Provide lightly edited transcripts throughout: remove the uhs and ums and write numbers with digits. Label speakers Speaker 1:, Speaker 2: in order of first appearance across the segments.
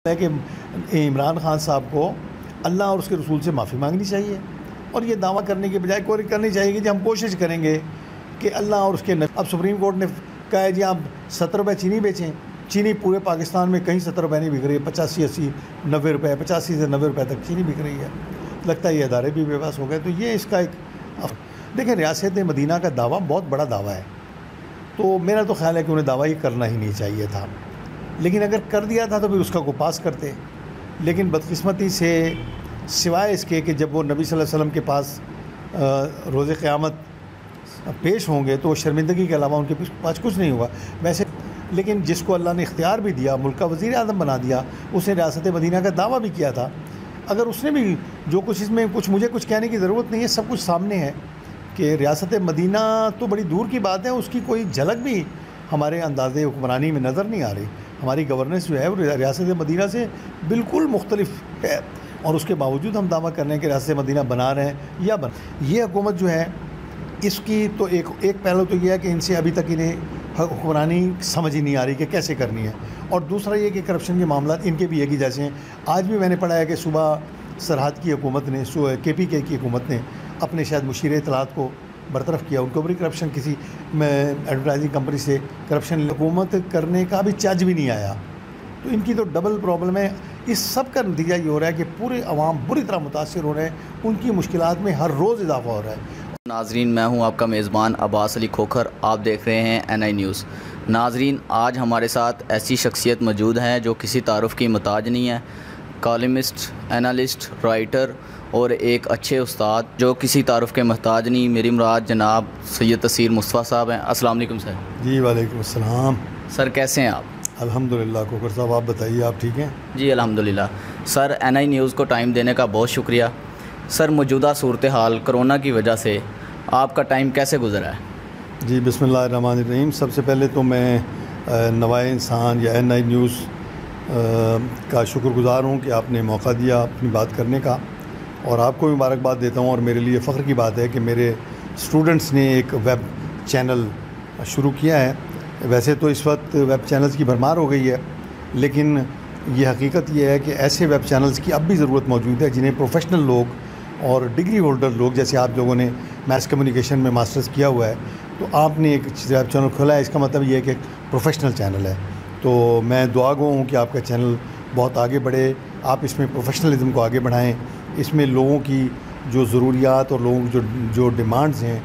Speaker 1: है कि इमरान खान साहब को अल्लाह और उसके रसूल से माफ़ी मांगनी चाहिए और ये दावा करने के बजाय कोई करनी चाहिए कि हम कोशिश करेंगे कि अल्लाह और उसके अब सुप्रीम कोर्ट ने कहा है जी आप 70 रुपये चीनी बेचें। चीनी पूरे पाकिस्तान में कहीं 70 रुपये नहीं बिक रही है, 85 80 90 रुपये, 85 से 90 रुपये तक चीनी बिक रही है। लगता है ये अदारे भी बेबस हो गए। तो ये इसका एक देखें, रियासत मदीना का दावा बहुत बड़ा दावा है, तो मेरा तो ख्याल है कि उन्हें दावा ये करना ही नहीं चाहिए था, लेकिन अगर कर दिया था तो फिर उसका को पास करते। लेकिन बदकिस्मती से सिवाय इसके कि जब वो नबी सल्लल्लाहु अलैहि वसल्लम के पास रोज़े क़यामत पेश होंगे तो शर्मिंदगी के अलावा उनके पास कुछ नहीं होगा वैसे। लेकिन जिसको अल्लाह ने इख्तियार भी दिया, मुल्क का वज़ीर आज़म बना दिया, उसने रियासत मदीना का दावा भी किया था। अगर उसने भी जो कुछ इसमें कुछ मुझे कुछ कहने की ज़रूरत नहीं है, सब कुछ सामने है कि रियासत मदीना तो बड़ी दूर की बात है, उसकी कोई झलक भी हमारे अंदाज़े हुक्मरानी में नज़र नहीं आ रही। हमारी गवर्नेंस जो है वो रियासत मदीना से बिल्कुल मुख्तलिफ है और उसके बावजूद हम दावा कर रहे हैं कि रियासत मदीना बना रहे हैं या ये हुकूमत जो है इसकी तो एक पहलू तो यह है कि इनसे अभी तक इन्हें हुक्मरानी समझ ही नहीं आ रही कि कैसे करनी है, और दूसरा ये कि करप्शन के मामला इनके भी एक ही जैसे हैं। आज भी मैंने पढ़ा है कि सुबह सरहद की हुकूमत ने KPK की हुकूमत ने अपने शायद मुशीर इत्तलात को बरतरफ़ किया, उनको बड़ी करप्शन किसी एडवर्टाइजिंग कंपनी से करप्शन हुकूमत करने का भी चार्ज भी नहीं आया। तो इनकी तो डबल प्रॉब्लम है। इस सब का नतीजा ये हो रहा है कि पूरे अवाम बुरी तरह मुतासिर हो रहे हैं, उनकी मुश्किलात में हर रोज़ इजाफा हो रहा है।
Speaker 2: नाजरीन, मैं हूं आपका मेज़बान अब्बास अली खोखर, आप देख रहे हैं NI न्यूज़। नाजरीन, आज हमारे साथ ऐसी शख्सियत मौजूद हैं जो किसी तारुफ़ की मुताज नहीं है। कॉलमिस्ट, एनालिस्ट, राइटर और एक अच्छे उस्ताद जो किसी तारुफ़ के मोहताज नहीं। मेरी मुराद जनाब सैयद तसीर मुस्तफ़ा साहब हैं। अस्सलाम वालेकुम सर।
Speaker 1: जी वालेकुम अस्सलाम।
Speaker 2: सर कैसे हैं आप?
Speaker 1: अल्हम्दुलिल्लाह खोखर साहब, आप बताइए, आप ठीक हैं?
Speaker 2: जी अल्हम्दुलिल्लाह। सर, NI न्यूज़ को टाइम देने का बहुत शुक्रिया। सर, मौजूदा सूरत हाल कोरोना की वजह से आपका टाइम कैसे गुजरा है?
Speaker 1: जी बिस्मिल्लाहिर्रहमानिर्रहीम। सबसे पहले तो मैं नवाए इंसान या NI न्यूज़ का शुक्रगुज़ार हूँ कि आपने मौका दिया अपनी बात करने का, और आपको मुबारकबाद देता हूँ। और मेरे लिए फ़ख्र की बात है कि मेरे स्टूडेंट्स ने एक वेब चैनल शुरू किया है। वैसे तो इस वक्त वेब चैनल्स की भरमार हो गई है, लेकिन ये हकीकत ये है कि ऐसे वेब चैनल्स की अब भी ज़रूरत मौजूद है जिन्हें प्रोफेशनल लोग और डिग्री होल्डर लोग, जैसे आप लोगों ने मैस कम्युनिकेशन में मास्टर्स किया हुआ है, तो आपने एक वेब चैनल खोला है, इसका मतलब ये है कि एक प्रोफेशनल चैनल है। तो मैं दुआ गो हूँ कि आपका चैनल बहुत आगे बढ़े, आप इसमें प्रोफेशनलिज्म को आगे बढ़ाएँ, इसमें लोगों की जो ज़रूरियात और लोगों की जो डिमांड्स हैं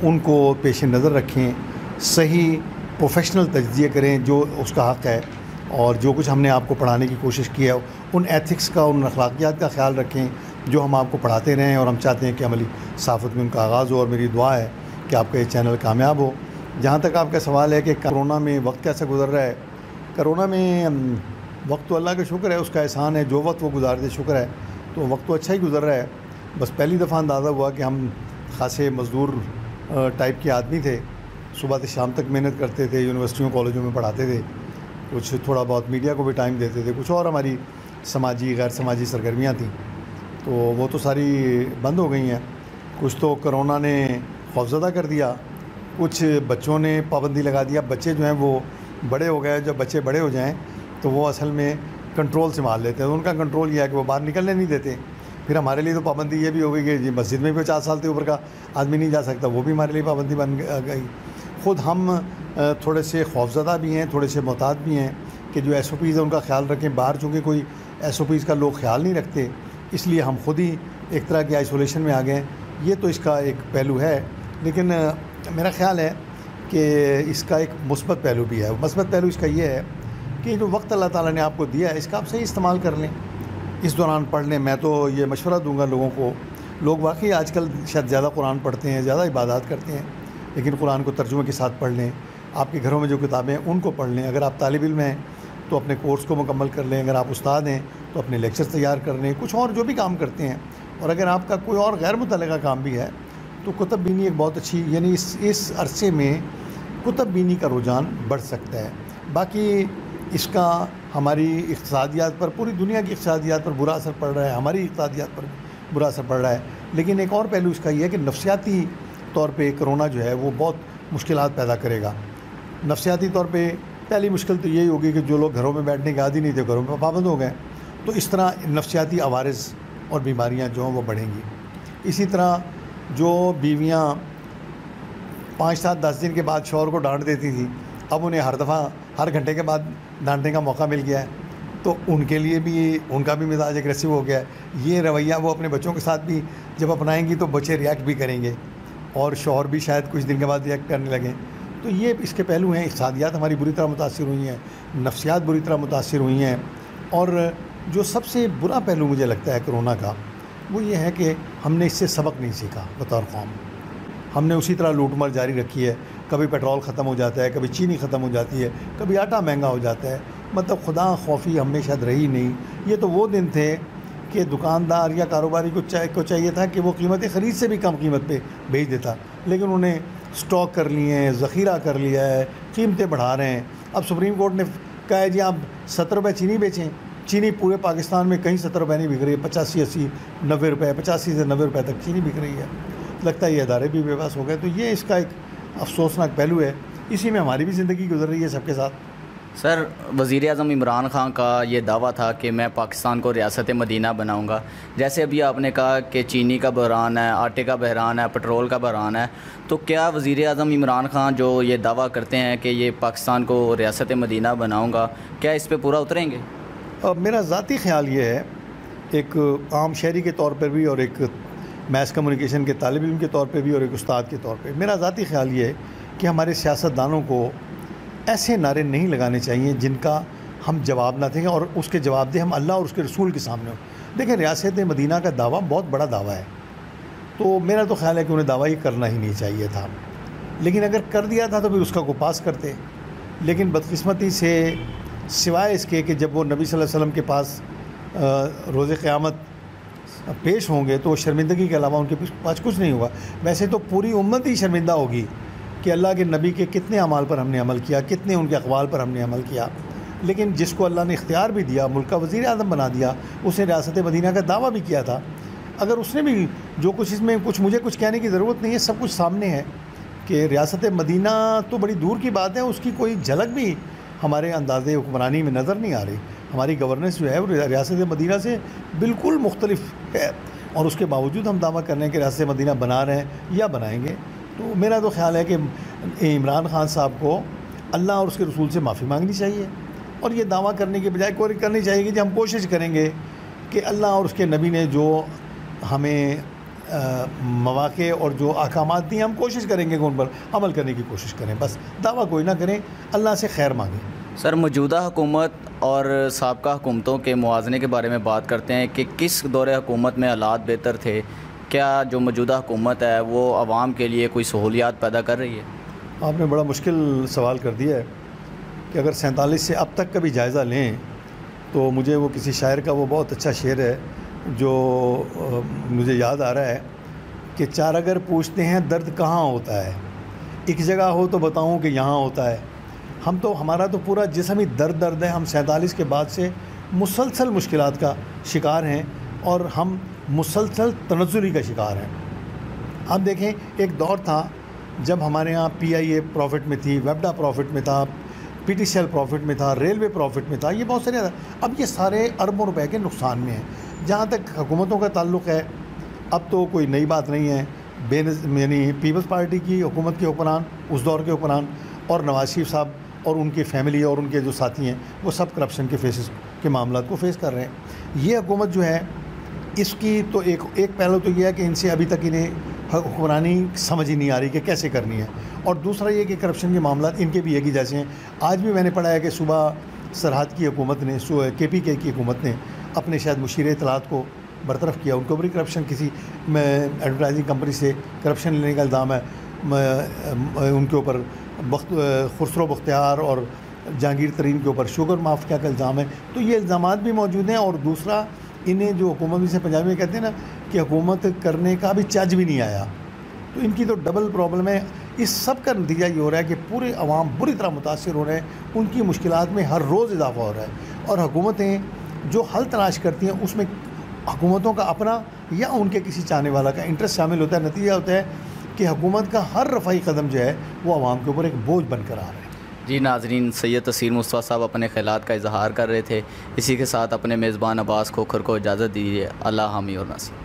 Speaker 1: उनको पेश नज़र रखें, सही प्रोफेशनल तज्ज़िया करें जो उसका हक़ है, और जो कुछ हमने आपको पढ़ाने की कोशिश की है उन एथिक्स का, उन अखलाकियात का ख्याल रखें जो हम आपको पढ़ाते रहें, और हम चाहते हैं कि अमली साफ़त में उनका आगाज़ हो। और मेरी दुआ है कि आपका ये चैनल कामयाब हो। जहाँ तक आपका सवाल है कि कोरोना में वक्त कैसे गुजर रहा है, कोरोना में वक्त तो अल्लाह का शुक्र है, उसका एहसान है, जो वक्त वो गुजार दे शुक्र है, तो वक्त तो अच्छा ही गुजर रहा है। बस पहली दफ़ा अंदाज़ा हुआ कि हम ख़ासे मज़दूर टाइप के आदमी थे, सुबह से शाम तक मेहनत करते थे, यूनिवर्सिटियों कॉलेजों में पढ़ाते थे, कुछ थोड़ा बहुत मीडिया को भी टाइम देते थे, कुछ और हमारी समाजी गैर समाजी सरगर्मियाँ थीं, तो वो तो सारी बंद हो गई हैं। कुछ तो कोरोना ने खौफज़दा कर दिया, कुछ बच्चों ने पाबंदी लगा दिया। बच्चे जो हैं वो बड़े हो गए, जब बच्चे बड़े हो जाएं तो वो असल में कंट्रोल से मार लेते हैं, तो उनका कंट्रोल ये है कि वो बाहर निकलने नहीं देते। फिर हमारे लिए तो पाबंदी ये भी हो गई कि जी मस्जिद में भी 50 साल से ऊपर का आदमी नहीं जा सकता, वो भी हमारे लिए पाबंदी बन गई। ख़ुद हम थोड़े से खौफज़दा भी हैं, थोड़े से मोहतात भी हैं कि जो SOPs है उनका ख्याल रखें। बाहर चूँकि कोई SOPs का लोग ख्याल नहीं रखते, इसलिए हम ख़ुद ही एक तरह के आइसोलेशन में आ गए। ये तो इसका एक पहलू है, लेकिन मेरा ख़्याल है कि इसका एक मुस्बत पहलू भी है। मुस्बत पहलू इसका ये है कि जो वक्त अल्लाह ताला ने आपको दिया है इसका आप सही इस्तेमाल कर लें, इस दौरान पढ़ लें। मैं तो ये मशवरा दूंगा लोगों को, लोग वाकई आजकल शायद ज़्यादा कुरान पढ़ते हैं, ज़्यादा इबादत करते हैं, लेकिन कुरान को तर्जुमे के साथ पढ़ लें। आपके घरों में जो किताबें हैं उनको पढ़ लें। अगर आप तालिब इल्म हैं तो अपने कोर्स को मुकम्मल कर लें, अगर आप उस्ताद हैं तो अपने लेक्चर्स तैयार कर लें, कुछ और जो भी काम करते हैं। और अगर आपका कोई और गैर मुतल्लिका काम भी है तो कुतुब बीनी एक बहुत अच्छी, यानी इस अरसे में कुतुब बीनी का रुझान बढ़ सकता है। बाकी इसका हमारी इक़्तिसादियात पर, पूरी दुनिया की इक़्तिसादियात पर बुरा असर पड़ रहा है, हमारी इक़्तिसादियात पर बुरा असर पड़ रहा है। लेकिन एक और पहलू इसका ये है कि नफ्सियाती तौर पे कोरोना जो है वो बहुत मुश्किलात पैदा करेगा। नफ्सियाती तौर पे पहली मुश्किल तो यही होगी कि जो लोग घरों में बैठने के आदी नहीं थे, घरों में पाबंद हो गए। तो इस तरह नफ्सियाती अवारिस और बीमारियां जो हैं वो बढ़ेंगी। इसी तरह जो बीवियां 5, 7, 10 दिन के बाद शौहर को डांट देती थी, अब उन्हें हर दफ़ा हर घंटे के बाद डांटने का मौका मिल गया है, तो उनके लिए भी उनका भी मिजाज एग्रेसिव हो गया है। ये रवैया वो अपने बच्चों के साथ भी जब अपनाएंगी तो बच्चे रिएक्ट भी करेंगे और शौहर भी शायद कुछ दिन के बाद रिएक्ट करने लगें। तो ये इसके पहलू हैं। इक़्तिसादियात हमारी बुरी तरह मुतासिर हुई हैं, नफ्सियात बुरी तरह मुतासिर हुई हैं, और जो सबसे बुरा पहलू मुझे लगता है कोरोना का वो ये है कि हमने इससे सबक नहीं सीखा बतौर कौम। हमने उसी तरह लूटमार जारी रखी है। कभी पेट्रोल ख़त्म हो जाता है, कभी चीनी ख़त्म हो जाती है, कभी आटा महंगा हो जाता है। मतलब खुदा खौफी हमें शायद रही नहीं। ये तो वो दिन थे कि दुकानदार या कारोबारी को चाहिए था कि वो कीमतें ख़रीद से भी कम कीमत पे बेच देता, लेकिन उन्हें स्टॉक कर लिए हैं, ज़ख़ीरा कर लिया है, कीमतें बढ़ा रहे हैं। अब सुप्रीम कोर्ट ने कहा है जी आप 70 रुपये चीनी बेचें। चीनी पूरे पाकिस्तान में कहीं 70 रुपये नहीं बिक रही है, 85, 80, 90 रुपये, 85 से 90 रुपये तक चीनी बिक रही है। लगता है ये अदारे भी बेबस हो गए। तो ये इसका एक अफसोसनाक पहलू है। इसी में हमारी भी ज़िंदगी गुजर रही है सबके साथ।
Speaker 2: सर, वज़ीर-ए-आज़म इमरान खान का ये दावा था कि मैं पाकिस्तान को रियासत मदीना बनाऊंगा। जैसे अभी आपने कहा कि चीनी का बहरान है, आटे का बहरान है, पेट्रोल का बहरान है, तो क्या वज़ीर-ए-आज़म इमरान खान जो ये दावा करते हैं कि ये पाकिस्तान को रियासत मदीना बनाऊंगा, क्या इस पर पूरा उतरेंगे?
Speaker 1: मेरा ज़ाती ख़्याल ये है, एक आम शहरी के तौर पर भी और एक मैस कम्युनिकेशन के तालिब इल्म के तौर पे भी और एक उस्ताद के तौर पे, मेरा ज़ाती ख़्याल ये है कि हमारे सियासतदानों को ऐसे नारे नहीं लगाने चाहिए जिनका हम जवाब ना दें और उसके जवाब दें हम अल्लाह और उसके रसूल के सामने हो। देखें, रियासत मदीना का दावा बहुत बड़ा दावा है, तो मेरा तो ख़्याल है कि उन्हें दावा ये करना ही नहीं चाहिए था। लेकिन अगर कर दिया था तो फिर उसका को पास करते। लेकिन बदकिस्मती से सिवाय इसके कि जब वो नबी सल्लल्लाहु अलैहि वसल्लम के पास रोज़े क़यामत पेश होंगे तो शर्मिंदगी के अलावा उनके पास कुछ नहीं होगा। वैसे तो पूरी उम्मत ही शर्मिंदा होगी कि अल्लाह के नबी के कितने अमाल पर हमने अमल किया, कितने उनके अक़वाल पर हमने अमल किया। लेकिन जिसको अल्लाह ने इख्तियार भी दिया, मुल्क का वज़ीर आज़म बना दिया, उसने रियासत मदीना का दावा भी किया था। अगर उसने भी जो कुछ इसमें मुझे कुछ कहने की ज़रूरत नहीं है, सब कुछ सामने है कि रियासत मदीना तो बड़ी दूर की बात है, उसकी कोई झलक भी हमारे अंदाज़े हुक्मरानी में नज़र नहीं आ रही। हमारी गवर्नेंस जो है वो रियासत मदीना से बिल्कुल मुख्तलिफ है, और उसके बावजूद हम दावा कर रहे हैं कि रियासत मदीना बना रहे हैं या बनाएंगे। तो मेरा तो ख़्याल है कि इमरान खान साहब को अल्लाह और उसके रसूल से माफ़ी मांगनी चाहिए, और ये दावा करने के बजाय कोई करनी चाहिए कि हम कोशिश करेंगे कि अल्लाह और उसके नबी ने जो हमें मौक़े और जो अहकामात दिए, हम कोशिश करेंगे कि उन पर अमल करने की कोशिश करें। बस दावा कोई ना करें, अल्लाह से खैर मांगें।
Speaker 2: सर, मौजूदा हुकूमत और साबका हुकूमतों के मुआवज़ने के बारे में बात करते हैं कि किस दौरे हुकूमत में हालात बेहतर थे? क्या जो मौजूदा हुकूमत है वो आवाम के लिए कोई सहूलियात पैदा कर रही है?
Speaker 1: आपने बड़ा मुश्किल सवाल कर दिया है कि अगर 47 से अब तक का भी जायज़ा लें तो मुझे वो किसी शायर का वो बहुत अच्छा शेर है जो मुझे याद आ रहा है कि चार अगर पूछते हैं दर्द कहाँ होता है, एक जगह हो तो बताऊँ कि यहाँ होता है। हम तो हमारा तो पूरा जिस्म ही दर्द है। हम 47 के बाद से मुसलसल मुश्किलात का शिकार हैं और हम मुसलसल तनज़्ज़ुली का शिकार हैं। आप देखें, एक दौर था जब हमारे यहाँ PIA प्रॉफिट में थी, वेबडा प्रॉफिट में था, PTCL प्रॉफिट में था, रेलवे प्रॉफिट में था, ये बहुत सारे। अब ये सारे अरबों रुपए के नुकसान में हैं। जहाँ तक हुकूमतों का ताल्लुक़ है, अब तो कोई नई बात नहीं है। यानी पीपल्स पार्टी की हुकूमत के हुक्मरान, उस दौर के हुक्मरान, और नवाज शरीफ साहब और उनकी फैमिली और उनके जो साथी हैं वो सब करप्शन के के मामला को फेस कर रहे हैं। ये हुकूमत जो है इसकी तो एक पहलू तो ये है कि इनसे अभी तक इन्हें हुक्मरानी समझ ही नहीं आ रही कि कैसे करनी है, और दूसरा ये कि करप्शन के मामला इनके भी एक ही जैसे हैं। आज भी मैंने पढ़ा है कि सुबह सरहद की हुकूमत ने, KPK की हुकूमत ने अपने शायद मुशीर इत्तलात को बरतरफ़ किया। उनके ऊपर करप्शन, किसी एडवर्टाइजिंग कंपनी से करप्शन लेने का इल्ज़ाम है उनके ऊपर। खुसरो बख्तियार और जहांगीर तरीन के ऊपर शुगर माफिया का इल्ज़ाम है। तो ये इल्ज़ामात भी मौजूद हैं, और दूसरा इन्हें जो हुकूमत से पंजाबी में कहते हैं ना कि हुकूमत करने का भी चज भी नहीं आया, तो इनकी तो डबल प्रॉब्लम है। इस सब का नतीजा ये हो रहा है कि पूरे अवाम बुरी तरह मुतासिर हो रहे हैं, उनकी मुश्किलात में हर रोज़ इजाफा हो रहा है, और हुकूमतें जो हल तलाश करती हैं उसमें हुकूमतों का अपना या उनके किसी चाहने वाला का इंटरेस्ट शामिल होता है। नतीजा होता है कि हुकूमत का हर रफ़ाई कदम जो है वो आवाम के ऊपर एक बोझ बनकर आ रहा है।
Speaker 2: जी नाजरीन, सैयद तसीर मुस्तफ़ा साहब अपने ख़यालात का इजहार कर रहे थे। इसी के साथ अपने मेज़बान अब्बास खोखर को इजाज़त दीजिए। अल्लाह हामी और नासिर।